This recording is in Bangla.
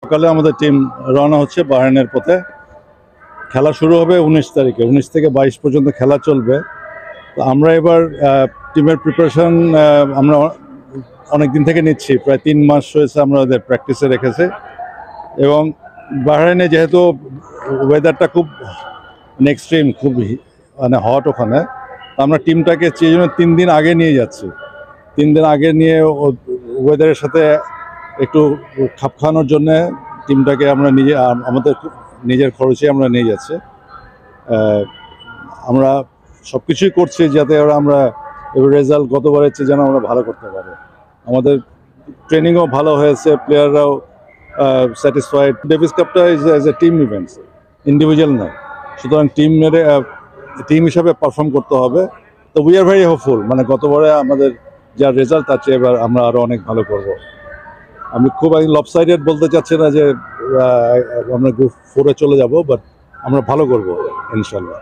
সকালে আমাদের টিম রওনা হচ্ছে বাহরাইনের পথে। খেলা শুরু হবে 19 তারিখে, 19 থেকে 22 পর্যন্ত খেলা চলবে। তো আমরা এবার টিমের প্রিপারেশন আমরা অনেক দিন থেকে নিচ্ছি, প্রায় 3 মাস হয়েছে আমরা ওদের প্র্যাকটিসে রেখেছি। এবং বাহরাইনে যেহেতু ওয়েদারটা খুব এক্সট্রিম, খুব মানে হট ওখানে, আমরা টিমটাকে সেই জন্য 3 দিন আগে নিয়ে যাচ্ছি। 3 দিন আগে নিয়ে ওয়েদারের সাথে একটু খাপ খাওয়ানোর জন্যে টিমটাকে আমরা আমাদের নিজের খরচে আমরা নিয়ে যাচ্ছি। আমরা সব কিছুই করছি যাতে আমরা এবার রেজাল্ট গতবারের চেয়ে যেন আমরা ভালো করতে পারি। আমাদের ট্রেনিংও ভালো হয়েছে, প্লেয়াররাও স্যাটিসফাইড। ডেভিস কাপটা is a team events, individual নয়। সুতরাং টিম হিসাবে পারফর্ম করতে হবে। তো উই আর ভেরি হোপফুল, মানে গতবারে আমাদের যা রেজাল্ট তার চেয়ে এবার আমরা আরও অনেক ভালো করব। আমি খুব লপসাইডেড বলতে চাচ্ছি না যে আমরা গ্রুপ 4-এ চলে যাব, বাট আমরা ভালো করব ইনশাল্লাহ।